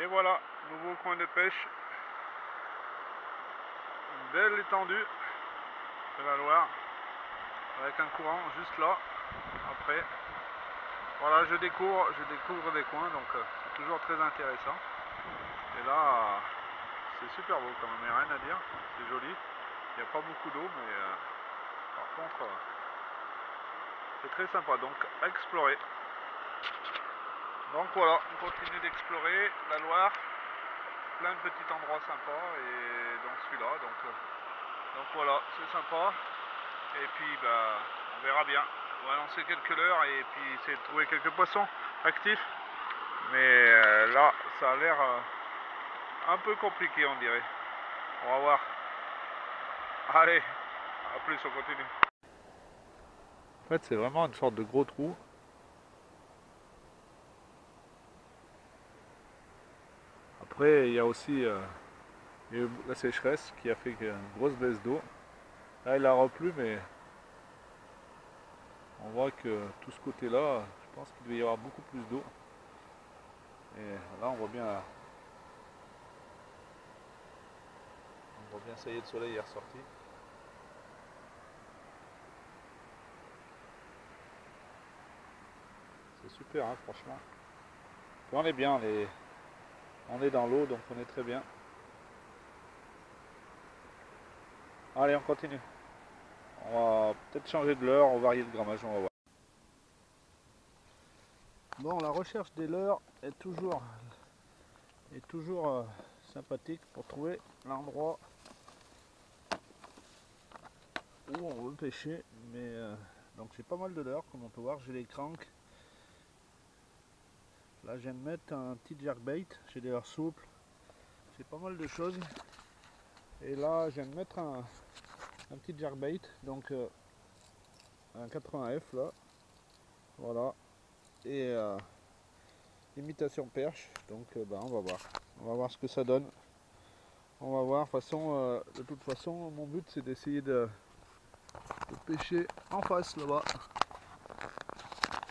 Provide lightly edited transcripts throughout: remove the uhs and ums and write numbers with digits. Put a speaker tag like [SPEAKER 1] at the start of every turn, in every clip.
[SPEAKER 1] Et voilà, nouveau coin de pêche. Une belle étendue de la Loire. Avec un courant juste là. Après. Voilà, je découvre des coins, donc c'est toujours très intéressant. Et là, c'est super beau quand même, il n'y a rien à dire. C'est joli. Il n'y a pas beaucoup d'eau, mais par contre, c'est très sympa. Donc, à explorer. Donc voilà, on continue d'explorer la Loire. Plein de petits endroits sympas et dans celui-là. Donc voilà, c'est sympa. Et puis bah, on verra bien. On va lancer quelques leurres et puis essayer de trouver quelques poissons actifs. Mais là, ça a l'air un peu compliqué, on dirait. On va voir. Allez, à plus, on continue. En fait, c'est vraiment une sorte de gros trou. Après, il y a aussi la sécheresse qui a fait une grosse baisse d'eau. Là, il a replu, mais on voit que tout ce côté-là, je pense qu'il devait y avoir beaucoup plus d'eau. Et là, on voit bien ça y est, le soleil est ressorti. C'est super, hein, franchement. Puis on est bien, on est dans l'eau, donc on est très bien. Allez, on continue. On va peut-être changer de leurre, on va varier le grammage, on va voir. Bon, la recherche des leurres est toujours sympathique pour trouver l'endroit où on veut pêcher. Mais donc j'ai pas mal de leurres, comme on peut voir, j'ai les cranks. Là, je viens de mettre un petit jerkbait, j'ai des leurres souples, j'ai pas mal de choses. Et là, je viens de mettre un petit jerkbait, donc un 80F là, voilà. Et imitation perche, donc bah, on va voir ce que ça donne. On va voir, de toute façon mon but c'est d'essayer de pêcher en face là-bas.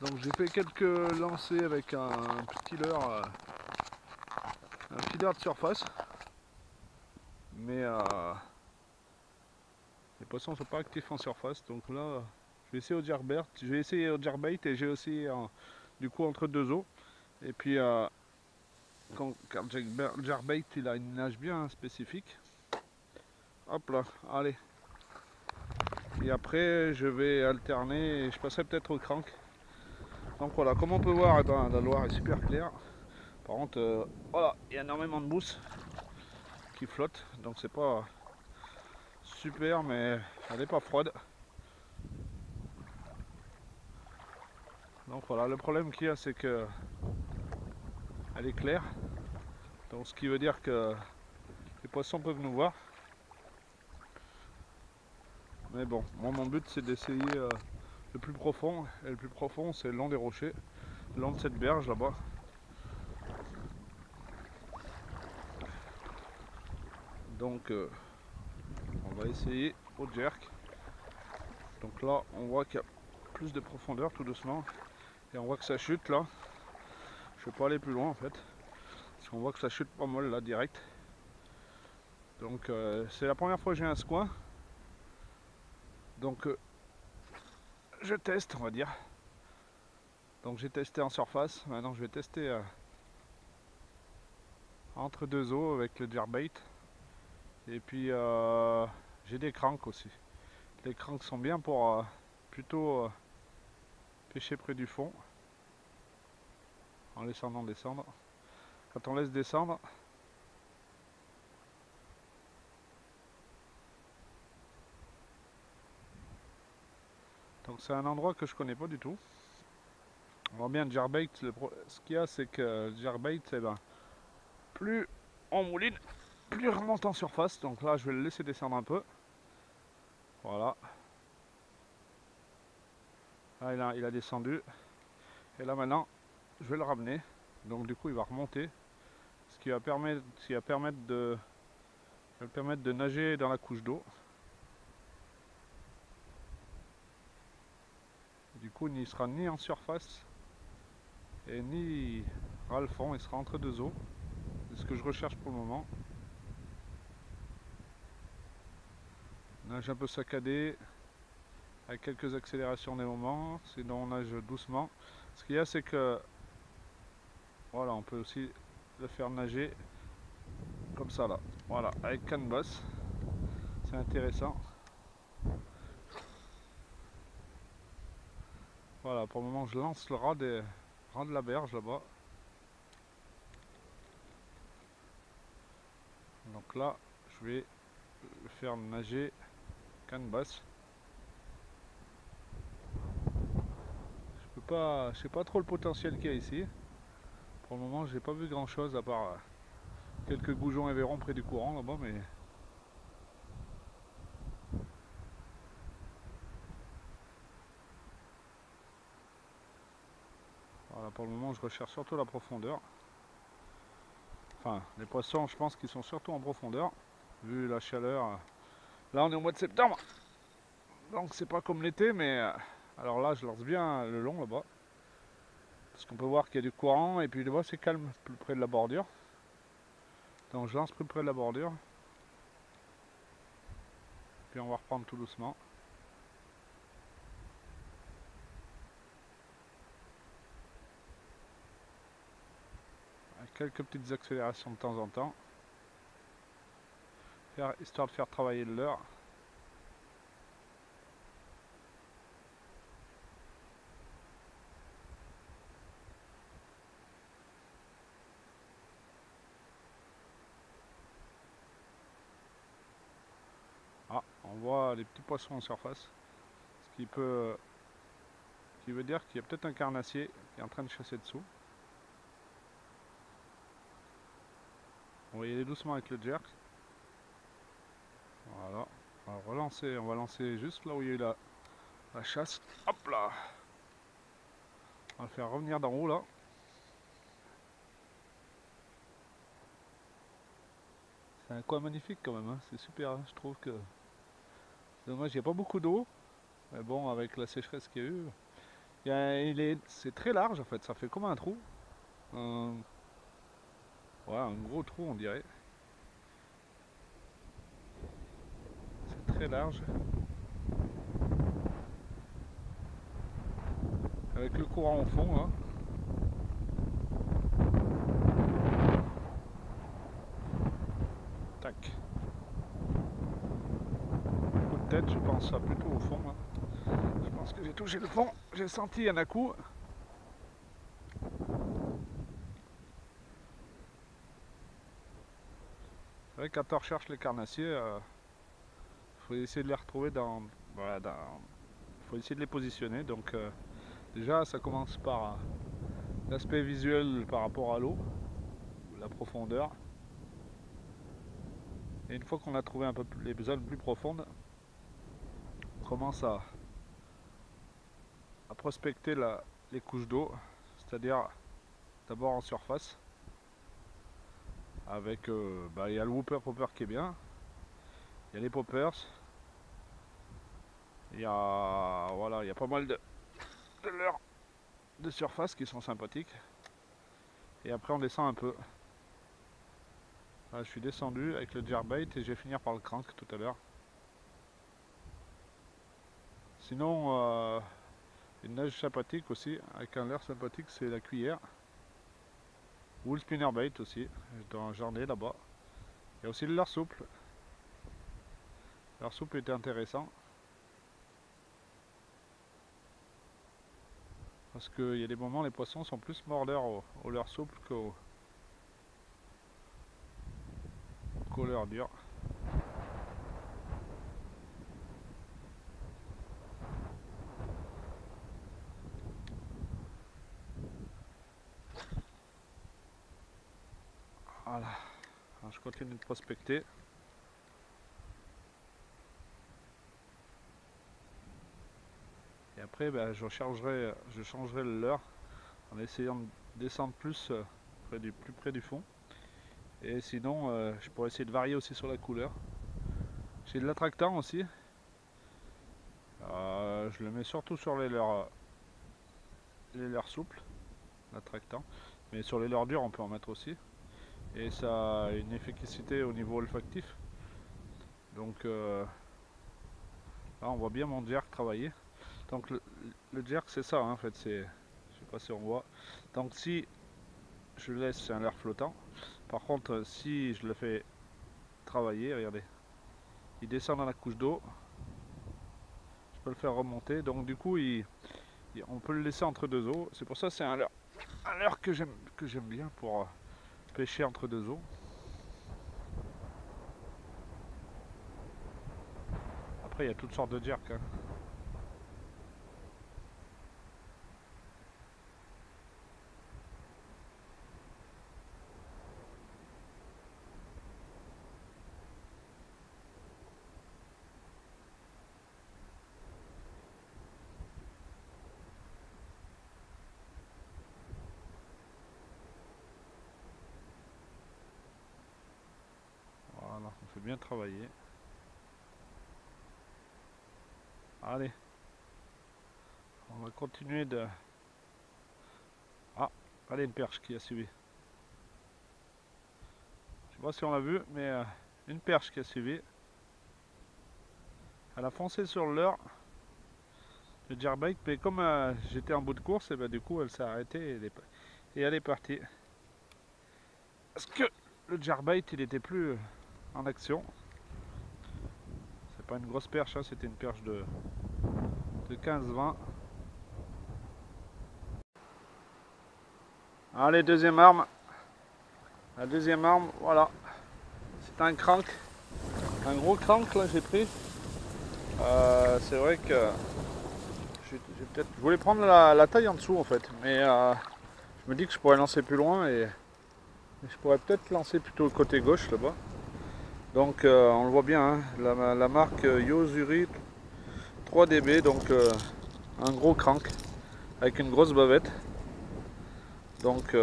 [SPEAKER 1] Donc j'ai fait quelques lancers avec un petit leurre de surface, mais les poissons ne sont pas actifs en surface, donc là je vais essayer au jerkbait, et j'ai aussi du coup entre deux eaux. Et puis quand le jerkbait il a une nage bien spécifique. Hop là, allez. Et après je vais alterner et je passerai peut-être au crank. Donc voilà, comme on peut voir, eh ben, la Loire est super claire. Par contre, voilà, il y a énormément de mousse qui flotte, donc c'est pas super, mais elle n'est pas froide. Donc voilà, le problème qu'il y a, c'est que elle est claire, donc ce qui veut dire que les poissons peuvent nous voir. Mais bon, moi mon but c'est d'essayer le plus profond, et le plus profond c'est le long des rochers, le long de cette berge là-bas. Donc on va essayer au jerk. Donc là on voit qu'il y a plus de profondeur tout doucement, et on voit que ça chute là. Je ne vais pas aller plus loin en fait, parce qu'on voit que ça chute pas mal là direct. Donc c'est la première fois que j'ai un ce coin. Donc je teste, on va dire. Donc j'ai testé en surface, maintenant je vais tester entre deux eaux avec le jerkbait. Et puis j'ai des cranks aussi. Les cranks sont bien pour plutôt pêcher près du fond, en laissant descendre. Quand on laisse descendre, donc c'est un endroit que je connais pas du tout. On voit bien le jerkbait, ce qu'il y a c'est que le jerkbait, eh ben, plus on mouline, plus il remonte en surface. Donc là je vais le laisser descendre un peu. Voilà. Là il a descendu. Et là maintenant je vais le ramener. Donc du coup il va remonter. Ce qui va permettre de nager dans la couche d'eau. Du coup il ne sera ni en surface et ni ras le fond, il sera entre deux eaux. ce que je recherche pour le moment. Nage un peu saccadé, avec quelques accélérations des moments, sinon on nage doucement. Ce qu'il y a, c'est que voilà, on peut aussi le faire nager comme ça là. Voilà, avec CAN BOSS, c'est intéressant. Voilà, pour le moment je lance le ras de la berge là-bas. Donc là, je vais le faire nager CAN BOSS. Je sais pas trop le potentiel qu'il y a ici. Pour le moment, j'ai pas vu grand chose à part quelques goujons et verrons près du courant là-bas, mais voilà, pour le moment, je recherche surtout la profondeur. Enfin, les poissons, je pense qu'ils sont surtout en profondeur, vu la chaleur. Là, on est au mois de septembre, donc c'est pas comme l'été, mais alors là, je lance bien le long là-bas, parce qu'on peut voir qu'il y a du courant, et puis là-bas, c'est calme, plus près de la bordure. Donc je lance plus près de la bordure, puis on va reprendre tout doucement. Avec quelques petites accélérations de temps en temps, histoire de faire travailler le leurre. Ah, on voit les petits poissons en surface, ce qui veut dire qu'il y a peut-être un carnassier qui est en train de chasser dessous. On va y aller doucement avec le jerk. Voilà, on va relancer, on va lancer juste là où il y a eu la chasse. Hop là! On va le faire revenir d'en haut là. C'est un coin magnifique quand même, hein. C'est super, hein. Je trouve que c'est dommage, il n'y a pas beaucoup d'eau. Mais bon, avec la sécheresse qu'il y a eu, c'est très large en fait, ça fait comme un trou. Ouais, un gros trou on dirait. C'est très large. Avec le courant au fond là. Tac. Coup de tête, je pense plutôt au fond là. Je pense que j'ai touché le fond, j'ai senti un coup. C'est vrai que quand on recherche les carnassiers, faut essayer de les retrouver voilà, faut essayer de les positionner. Donc déjà ça commence par l'aspect visuel par rapport à l'eau, la profondeur. Et une fois qu'on a trouvé un peu les zones plus profondes, on commence à prospecter les couches d'eau, c'est-à-dire d'abord en surface. Avec, il y a le whooper popper qui est bien, il y a les poppers, il y a, voilà, il y a pas mal de leurres de surface qui sont sympathiques. Et après on descend un peu. Là, je suis descendu avec le jerkbait et je vais finir par le crank tout à l'heure. Sinon, une nage sympathique aussi, avec un leurre sympathique, c'est la cuillère. Ou le spinnerbait aussi, j'en ai là-bas. Il y a aussi le leurre souple. Le leurre souple était intéressant. Parce qu'il y a des moments, les poissons sont plus mordeurs au leurre souple qu'au leurre dur. Voilà. Alors, je continue de prospecter. Et après, je changerai le leurre en essayant de descendre plus, plus près du fond. Et sinon, je pourrais essayer de varier aussi sur la couleur. J'ai de l'attractant aussi. Je le mets surtout sur les leurres souples, l'attractant. Mais sur les leurres durs, on peut en mettre aussi. et ça a une efficacité au niveau olfactif. Donc là on voit bien mon jerk travailler. Donc le jerk c'est ça hein, en fait, c'est, je sais pas si on voit. Donc si je laisse un leurre flottant, par contre si je le fais travailler, regardez, il descend dans la couche d'eau, je peux le faire remonter, donc du coup on peut le laisser entre deux eaux. C'est pour ça que c'est un leurre que j'aime bien pour pêcher entre deux eaux. Après il y a toutes sortes de jerks hein. Voilà, on fait bien travailler. Allez, on va continuer de... Ah, allez, une perche qui a suivi. Je sais pas si on l'a vu, mais une perche qui a suivi. Elle a foncé sur le leurre, le jerkbait, mais comme j'étais en bout de course, et ben, du coup elle s'est arrêtée et elle est partie. Parce que le jerkbait il était plus en action. C'est pas une grosse perche, hein, c'était une perche de 15-20. Allez, deuxième arme. La deuxième arme, voilà. C'est un crank. Un gros crank là j'ai pris. C'est vrai que je voulais prendre la taille en dessous en fait, mais je me dis que je pourrais lancer plus loin et je pourrais peut-être lancer plutôt côté gauche là-bas. Donc on le voit bien, hein, la marque Yo-Zuri 3DB, donc un gros crank avec une grosse bavette. Donc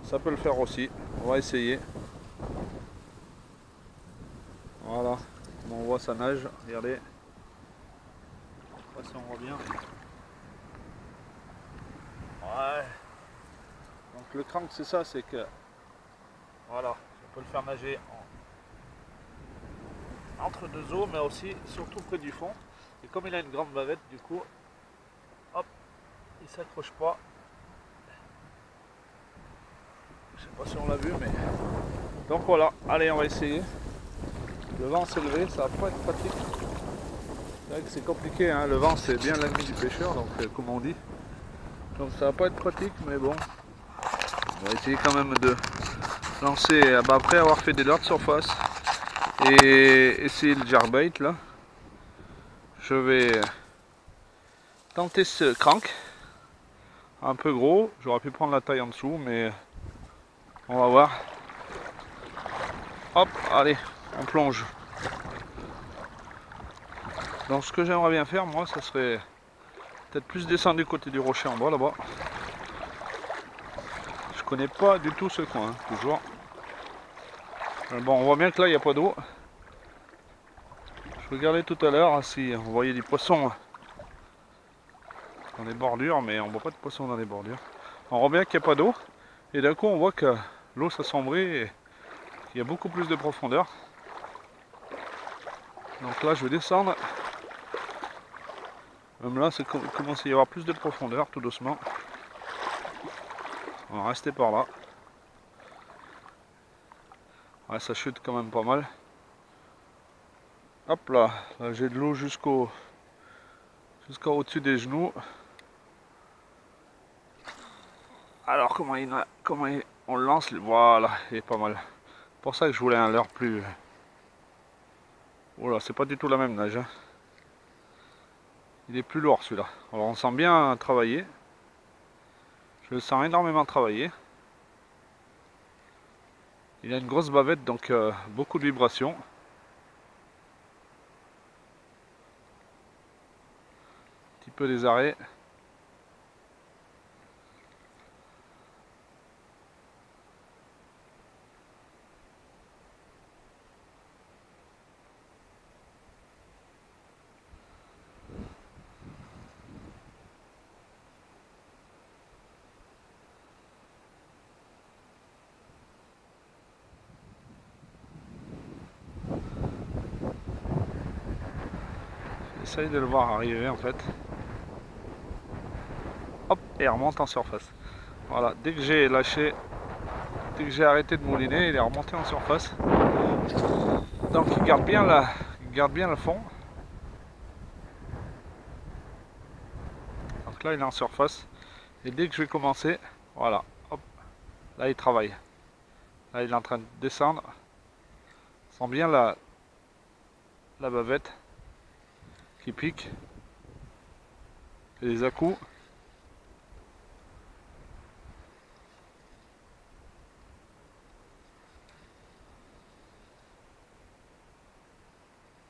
[SPEAKER 1] ça peut le faire aussi, on va essayer. Voilà, on voit ça nage, regardez. Je sais pas si on voit bien. Ouais. Donc le crank c'est ça, c'est que voilà, on peut le faire nager entre deux eaux, mais aussi surtout près du fond. Et comme il a une grande bavette, du coup, hop, il s'accroche pas. Je sais pas si on l'a vu, mais donc voilà. Allez, on va essayer. Le vent s'est levé, ça va pas être pratique. C'est vrai que c'est compliqué, hein. Le vent c'est bien l'ennemi du pêcheur, donc comme on dit. Donc ça va pas être pratique, mais bon, on va essayer quand même de lancer. Bah, après avoir fait des leurres de surface et essayer le jerkbait là, je vais tenter ce crank. Un peu gros, j'aurais pu prendre la taille en dessous, mais on va voir. Hop, allez, on plonge. Donc ce que j'aimerais bien faire, moi, ça serait peut-être plus descendre du côté du rocher en bas, là-bas. Je connais pas du tout ce coin, hein, toujours. Bon, on voit bien que là, il n'y a pas d'eau. Je regardais tout à l'heure hein, si on voyait des poissons dans les bordures, mais on voit pas de poissons dans les bordures. On voit bien qu'il n'y a pas d'eau, et d'un coup, on voit que l'eau s'assombrit et il y a beaucoup plus de profondeur. Donc là, je vais descendre. Même là, il commence à y avoir plus de profondeur, tout doucement. On va rester par là. Ouais, ça chute quand même pas mal. Hop là, là j'ai de l'eau jusqu'au au-dessus des genoux. Alors on le lance, voilà, il est pas mal. Pour ça que je voulais un leurre plus... Voilà, c'est pas du tout la même nage. Hein. Il est plus lourd celui-là. Alors on sent bien travailler. Je le sens énormément travailler. Il a une grosse bavette, donc beaucoup de vibrations. Un petit peu des arrêts. J'essaye de le voir arriver en fait. Hop, et il remonte en surface. Voilà, dès que j'ai lâché, dès que j'ai arrêté de mouliner, il est remonté en surface. Donc il garde bien le fond. Donc là il est en surface. Et dès que je vais commencer, voilà, hop, là il travaille. Là il est en train de descendre. On sent bien la bavette qui pique. Et les à-coups.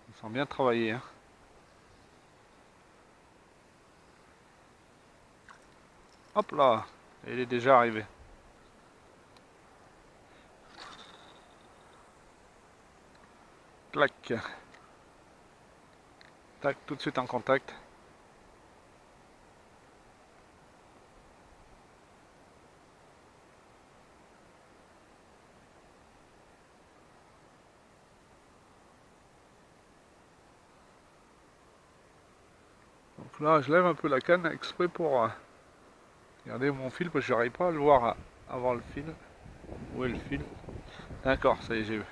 [SPEAKER 1] Ils sont bien travaillés. Hein. Hop là, il est déjà arrivé. Clac. Tac, tout de suite en contact. Donc là, je lève un peu la canne exprès pour garder mon fil parce que j'arrive pas à le voir avant le fil. Où est le fil? D'accord, ça y est, j'ai vu.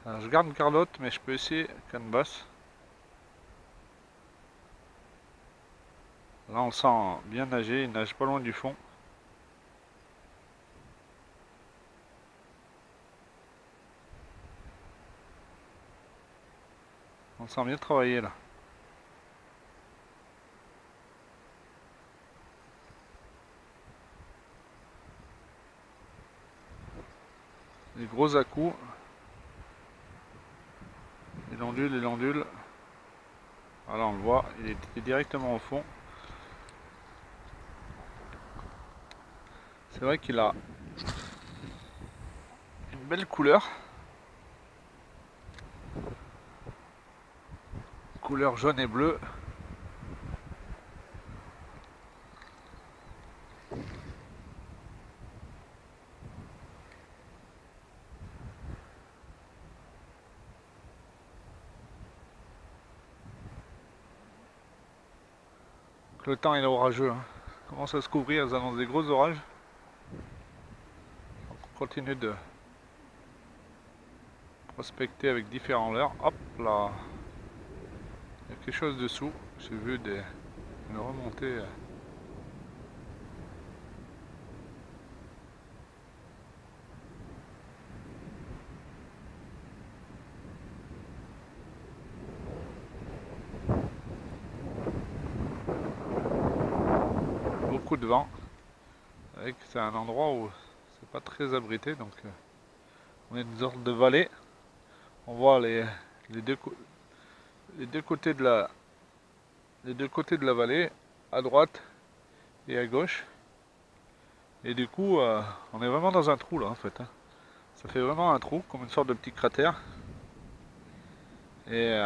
[SPEAKER 1] Alors, je garde une carlotte, mais je peux essayer canne basse. Là, on le sent bien nager, il nage pas loin du fond. On le sent bien travailler là. Les gros à-coups. Il ondule, il ondule. Voilà, on le voit, il est directement au fond. C'est vrai qu'il a une belle couleur. Couleur jaune et bleu. Le temps est orageux. Hein. Commence à se couvrir, elles annoncent des gros orages. On continue de prospecter avec différents leurres. Hop là. Il y a quelque chose dessous. J'ai vu une remontée. Beaucoup de vent. C'est un endroit où c'est pas très abrité. Donc on est dans une sorte de vallée. On voit les deux côtés de la vallée, à droite et à gauche. Et du coup, on est vraiment dans un trou là en fait. Hein. Ça fait vraiment un trou, comme une sorte de petit cratère. Et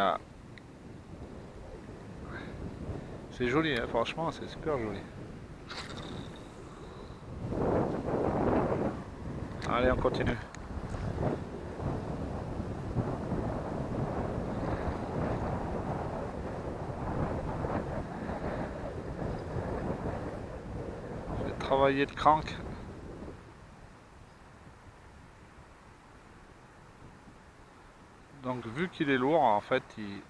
[SPEAKER 1] c'est joli, hein, franchement, c'est super joli. Allez, on continue. Je vais travailler le crank. Donc vu qu'il est lourd, en fait, il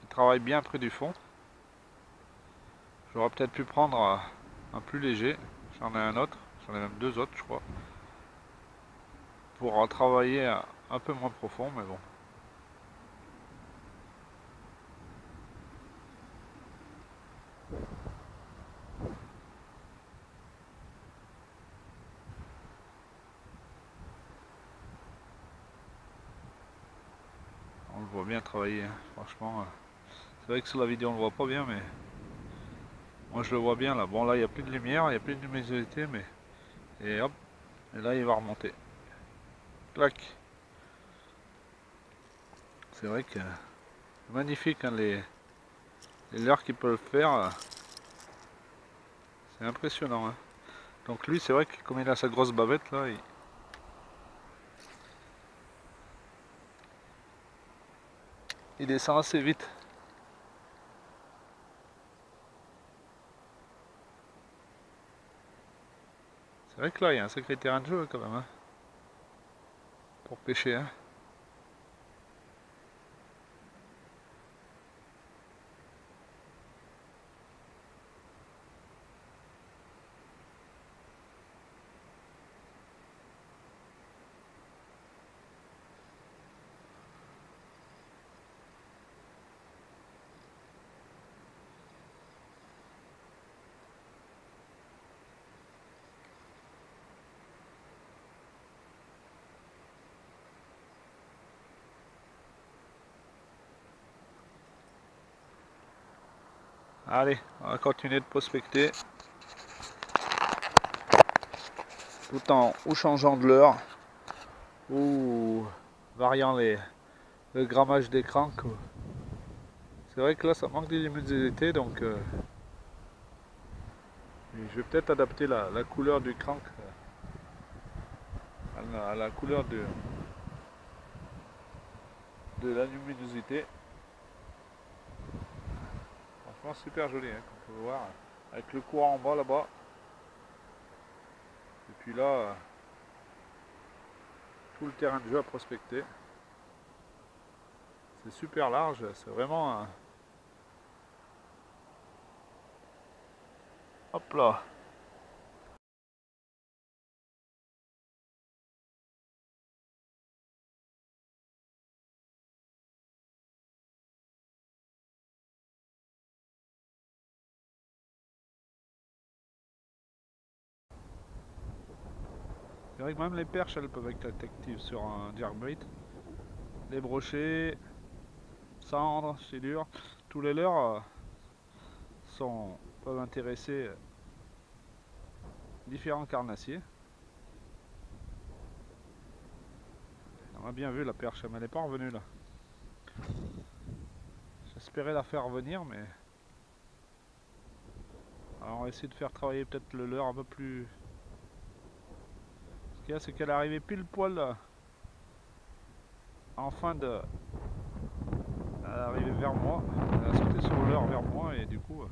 [SPEAKER 1] travaille bien près du fond. J'aurais peut-être pu prendre un plus léger. J'en ai un autre, j'en ai même deux autres, je crois. Pour travailler un peu moins profond, mais bon. On le voit bien travailler, hein, franchement. C'est vrai que sur la vidéo on le voit pas bien, mais moi je le vois bien là. Bon là il n'y a plus de lumière, il n'y a plus de luminosité, mais... Et hop, et là il va remonter. Clac. C'est vrai que magnifique hein, les leurres qu'il peut le faire. C'est impressionnant. Hein. Donc lui c'est vrai que comme il a sa grosse bavette là, il descend assez vite. vrai que là il y a un sacré terrain de jeu quand même, hein, pour pêcher, hein. Allez, on va continuer de prospecter tout en ou changeant de leurre ou variant le grammage des cranks. C'est vrai que là ça manque de luminosité, donc je vais peut-être adapter la couleur du crank à la couleur de la luminosité. Franchement super joli, hein, comme on peut voir, avec le courant en bas là-bas. Et puis là, tout le terrain de jeu à prospecter. C'est super large, c'est vraiment un... Hop là. C'est vrai que même les perches elles peuvent être actives sur un jerkbait. Les brochets, cendres, silures, tous les leurres peuvent intéresser différents carnassiers. On a bien vu la perche, mais elle n'est pas revenue là. J'espérais la faire revenir, mais... Alors on va essayer de faire travailler peut-être le leurre un peu plus... Ce qu'il y a, c'est qu'elle est arrivée pile poil en fin de... Elle est arrivée vers moi, elle a sauté sur le leurre vers moi et du coup...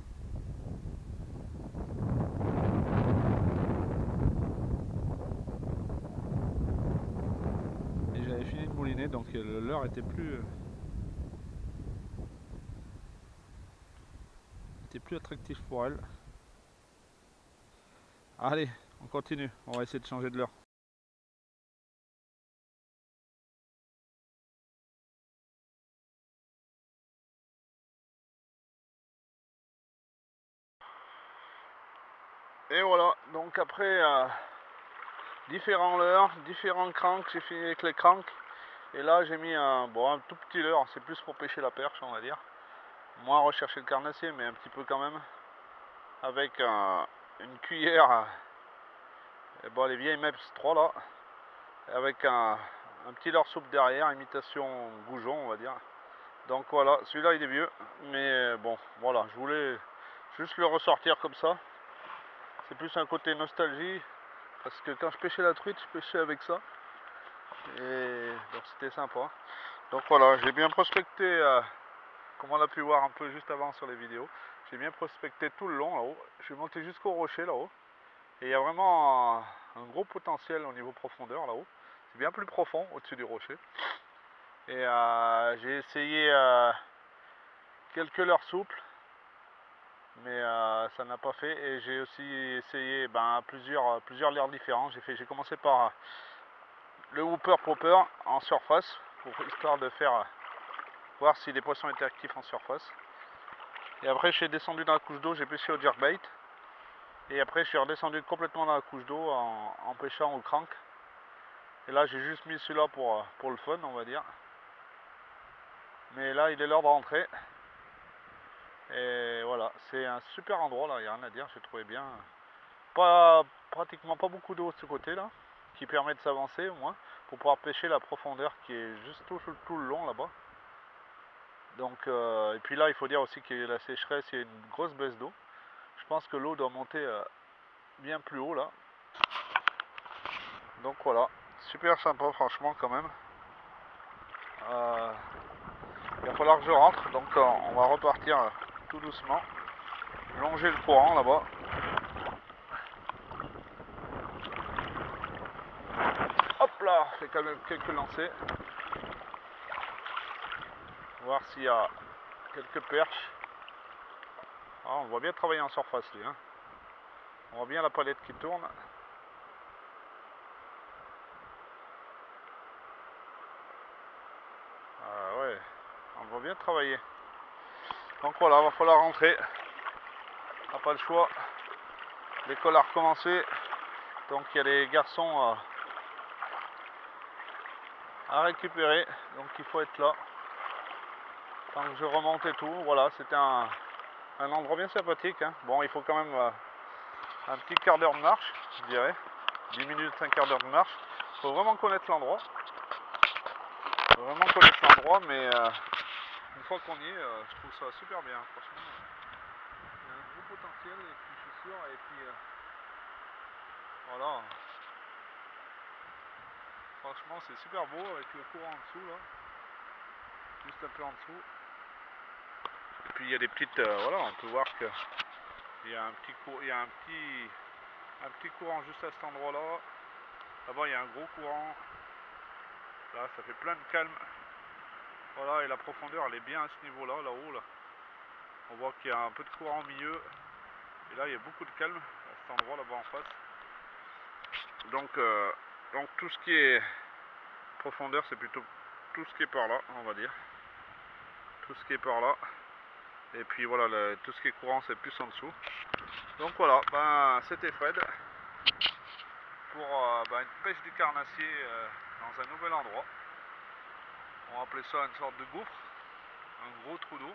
[SPEAKER 1] Et j'avais fini de mouliner, donc le leurre était plus attractif pour elle. Allez, on continue, on va essayer de changer de leurre. Et voilà, donc après différents leurres, différents cranks, j'ai fini avec les cranks. Et là j'ai mis un tout petit leurre, c'est plus pour pêcher la perche on va dire. Moins rechercher le carnassier mais un petit peu quand même. Avec une cuillère, les vieilles MEPS 3 là. Avec un petit leurre souple derrière, imitation goujon on va dire. Donc voilà, celui-là il est vieux. Mais bon, voilà, je voulais juste le ressortir comme ça. C'est plus un côté nostalgie. Parce que quand je pêchais la truite, je pêchais avec ça. Et donc c'était sympa. Donc voilà, j'ai bien prospecté, comme on a pu voir un peu juste avant sur les vidéos. J'ai bien prospecté tout le long là-haut. Je suis monté jusqu'au rocher là-haut. Et il y a vraiment un gros potentiel au niveau profondeur là-haut. C'est bien plus profond au-dessus du rocher. Et j'ai essayé quelques leurres souples. Mais ça n'a pas fait. Et j'ai aussi essayé plusieurs leurres différents. J'ai commencé par le Whooper Popper en surface, histoire de faire voir si les poissons étaient actifs en surface. Et après je suis descendu dans la couche d'eau, j'ai pêché au jerkbait. Et après je suis redescendu complètement dans la couche d'eau en pêchant au crank. Et là j'ai juste mis celui-là pour le fun on va dire. Mais là il est l'heure de rentrer. Et voilà, c'est un super endroit là, il n'y a rien à dire, j'ai trouvé bien. Pratiquement pas beaucoup d'eau de ce côté là, qui permet de s'avancer au moins, pour pouvoir pêcher la profondeur qui est juste tout le long là-bas. Donc, et puis là il faut dire aussi qu'il y a la sécheresse, il y a une grosse baisse d'eau. Je pense que l'eau doit monter bien plus haut là. Donc voilà, super sympa franchement quand même. Il va falloir que je rentre, donc on va repartir tout doucement, longer le courant là-bas. fait quand même quelques lancers. Voir s'il y a quelques perches. Ah, on voit bien travailler en surface lui. Hein. On voit bien la palette qui tourne. Ah ouais, on voit bien travailler. Donc voilà, va falloir rentrer. On n'a pas le choix. L'école a recommencé. Donc il y a des garçons à récupérer. Donc il faut être là. Tant que je remonte et tout. Voilà, c'était un endroit bien sympathique. Hein. Bon, il faut quand même un petit quart d'heure de marche, je dirais. 10 minutes, un quart d'heure de marche. Il faut vraiment connaître l'endroit. Mais une fois qu'on y est, je trouve ça super bien. Franchement, il y a un gros potentiel, et puis je suis sûr. Et puis voilà. Franchement, c'est super beau avec le courant en dessous là. Juste un peu en dessous. Et puis il y a des petites. Voilà, on peut voir que il y a un petit courant juste à cet endroit là. Là-bas il y a un gros courant. Là ça fait plein de calme. Voilà, et la profondeur elle est bien à ce niveau là, là-haut là. On voit qu'il y a un peu de courant au milieu. Et là il y a beaucoup de calme à cet endroit là-bas en face. Donc tout ce qui est profondeur c'est plutôt tout ce qui est par là, on va dire. Tout ce qui est par là. Et puis voilà, tout ce qui est courant c'est plus en dessous. Donc voilà, ben, c'était Fred pour une pêche du carnassier dans un nouvel endroit. On va appeler ça une sorte de gouffre, un gros trou d'eau,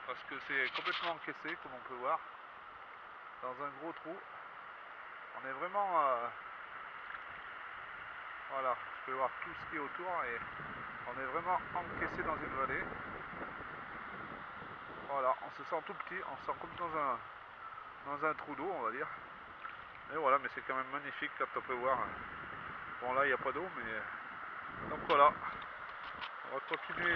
[SPEAKER 1] parce que c'est complètement encaissé comme on peut voir, dans un gros trou. On est vraiment, voilà, je peux voir tout ce qui est autour et on est vraiment encaissé dans une vallée. Voilà, on se sent tout petit, on se sent comme dans un trou d'eau on va dire. Mais voilà, mais c'est quand même magnifique quand on peut voir. Bon là il n'y a pas d'eau mais... Donc voilà, on va continuer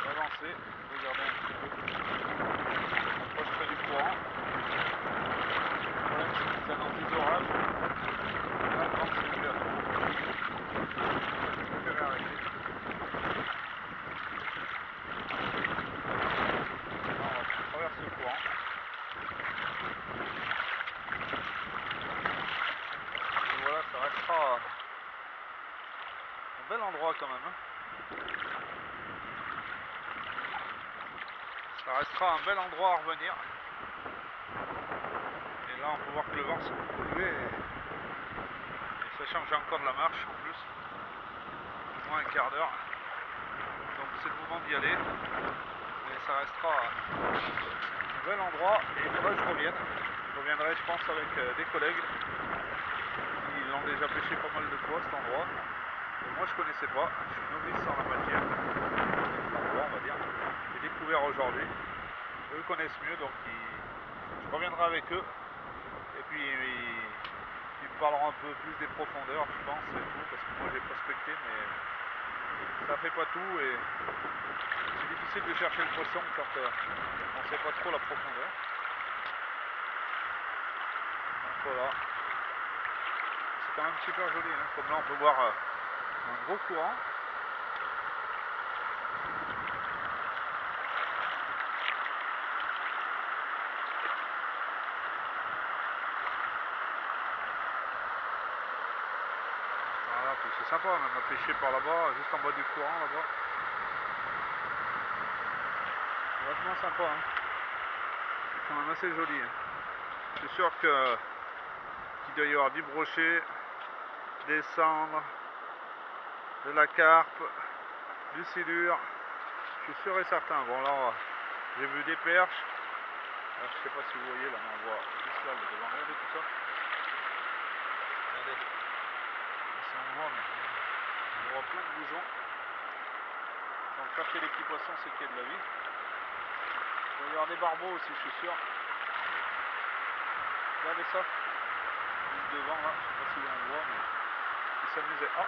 [SPEAKER 1] d'avancer, regarder un petit peu. On approche près du courant. Le problème c'est que ça annonce des orages. Là quand c'est ouvert, je préfère arrêter. Là on va traverser le courant. Et voilà, ça restera un bel endroit quand même. Hein. Ça restera un bel endroit à revenir. Et là on peut voir que le vent s'est beaucoup levé. Et sachant que j'ai encore de la marche en plus. Au moins un quart d'heure. Donc c'est le moment d'y aller. Mais ça restera un bel endroit. Et il faudra que je revienne. Je reviendrai je pense avec des collègues. Ils l'ont déjà pêché pas mal de fois cet endroit. Et moi je connaissais pas. Je suis novice en la matière. L'endroit on va dire. J'ai découvert aujourd'hui. Eux connaissent mieux donc je reviendrai avec eux. Et puis ils me parleront un peu plus des profondeurs je pense et tout. Parce que moi j'ai prospecté mais ça fait pas tout et c'est difficile de chercher le poisson quand on sait pas trop la profondeur. Donc voilà. C'est quand même super joli, hein. Comme là on peut voir un gros courant. Voilà, puis c'est sympa même à pêcher par là-bas, juste en bas du courant là-bas. C'est vachement sympa, hein. C'est quand même assez joli. Hein. Je suis sûr qu'il doit y avoir du brochet, des cendres, de la carpe, du silure. Je suis sûr et certain. Bon là, j'ai vu des perches. Là, je sais pas si vous voyez, là, mais on voit juste là, devant. Regardez tout ça. Regardez. Si on voit, mais on voit plein de boujons. Quand on capte les petits poissons, c'est qu'il y a de la vie. Il doit y avoir des barbeaux aussi, je suis sûr. Regardez ça. Juste devant là, je sais pas si on le voit, mais il s'amusait. Ah,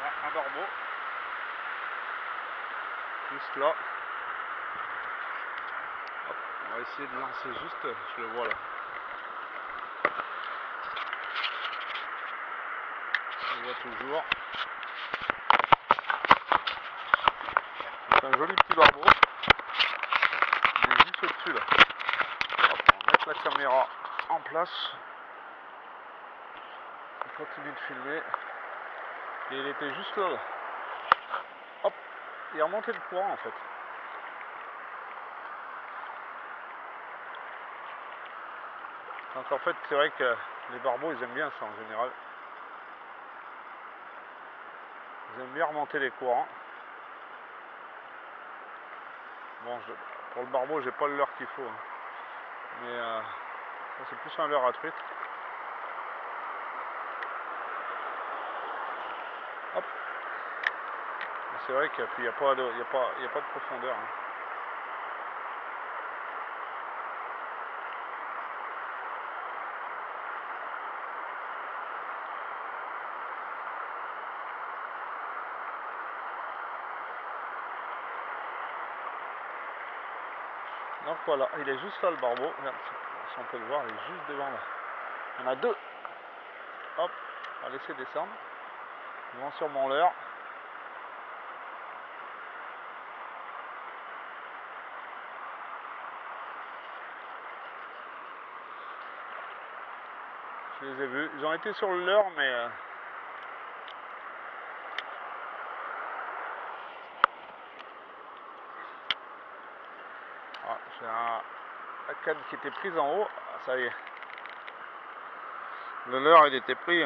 [SPEAKER 1] là, un barbeau. Juste là. On va essayer de lancer juste, je le vois là. Je le vois toujours. C'est un joli petit barbeau. Il est juste au-dessus là. Hop, on va mettre la caméra en place. On continue de filmer. Et il était juste là. Hop, il a remonté le courant en fait. Donc en fait c'est vrai que les barbeaux ils aiment bien ça en général. Ils aiment bien remonter les courants. Bon, pour le barbeau j'ai pas le leurre qu'il faut. Hein. Mais ça c'est plus un leurre à truite. Hop. C'est vrai qu'il n'y a, pas de profondeur. Hein. Donc voilà, il est juste là le barbeau. Regarde, si on peut le voir, il est juste devant là. Il y en a deux. Hop, on va laisser descendre. Ils vont sur mon leurre. Je les ai vus. Ils ont été sur le leurre, mais j'ai la canne qui était prise en haut. Ah, ça y est. Le leurre, il était pris.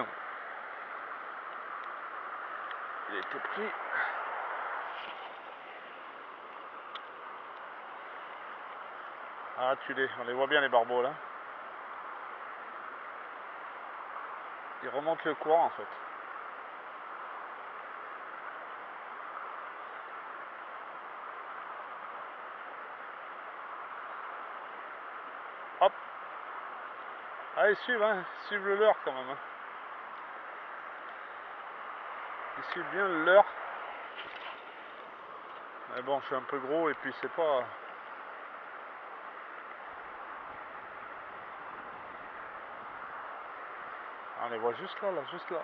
[SPEAKER 1] Il était pris. Ah, on les voit bien les barbeaux là. Ils remontent le courant en fait. Hop. Ah, ils suivent le leurre quand même. Hein. Ils suivent bien le leurre. Mais bon, je suis un peu gros et puis c'est pas... Ah, on les voit juste là, juste là.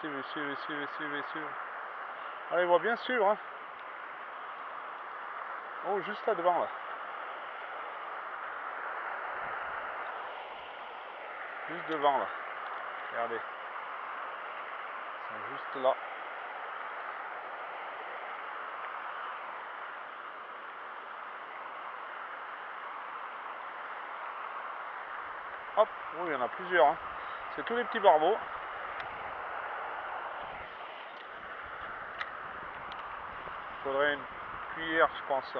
[SPEAKER 1] Ils suivent. Ah, ils voient bien suivre. Hein. Oh, juste là devant là. Juste devant là. Regardez. Ils sont juste là. Hop, oh, il y en a plusieurs. Hein. C'est tous les petits barbeaux. Il faudrait une cuillère, je pense. Je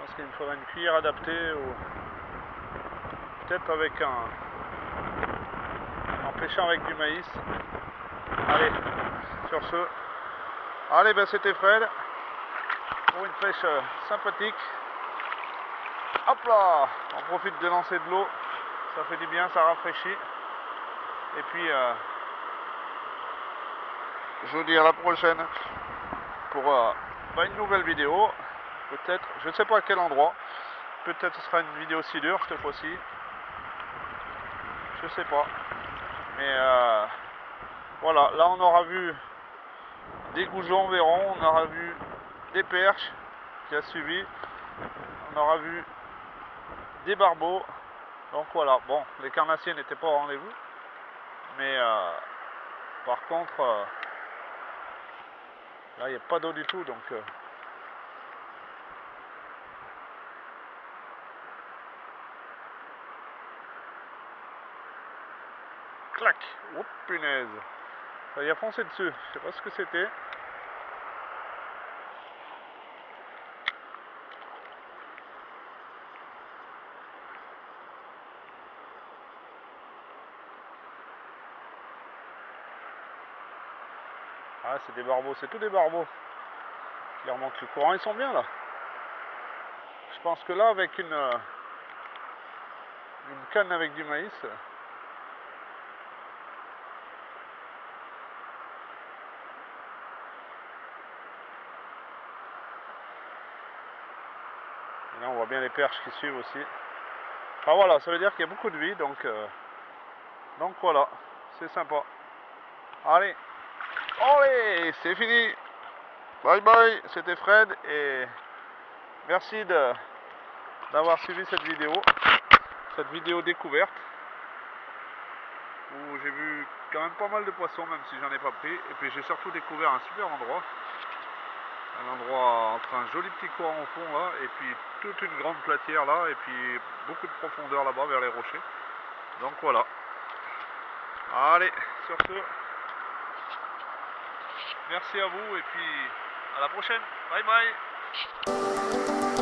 [SPEAKER 1] pense qu'il me faudrait une cuillère adaptée ou peut-être avec en pêchant avec du maïs. Allez, sur ce. Allez, ben c'était Fred pour une pêche sympathique. Hop là, on profite de lancer de l'eau, ça fait du bien, ça rafraîchit. Et puis je vous dis à la prochaine pour une nouvelle vidéo. Peut-être, je ne sais pas à quel endroit. Peut-être ce sera une vidéo silure cette fois-ci. Je sais pas. Mais voilà, là on aura vu des goujons verrons, on aura vu des perches qui a suivi, on aura vu des barbeaux. Donc voilà, bon, les carnassiers n'étaient pas au rendez-vous. Mais par contre, là il n'y a pas d'eau du tout, donc clac, oups, punaise, ça y a foncé dessus, je sais pas ce que c'était. Ah, c'est des barbeaux, c'est tous des barbeaux qui remontent le courant. Ils sont bien là. Je pense que là, avec une canne avec du maïs, et là on voit bien les perches qui suivent aussi. Enfin voilà, ça veut dire qu'il y a beaucoup de vie, donc voilà, c'est sympa. Allez, allez, c'est fini. Bye bye, c'était Fred et merci d'avoir suivi cette vidéo découverte où j'ai vu quand même pas mal de poissons, même si j'en ai pas pris. Et puis j'ai surtout découvert un super endroit. Un endroit entre un joli petit courant au fond là, et puis toute une grande platière là, et puis beaucoup de profondeur là-bas vers les rochers. Donc voilà. Allez, sur ce, merci à vous et puis à la prochaine. Bye bye.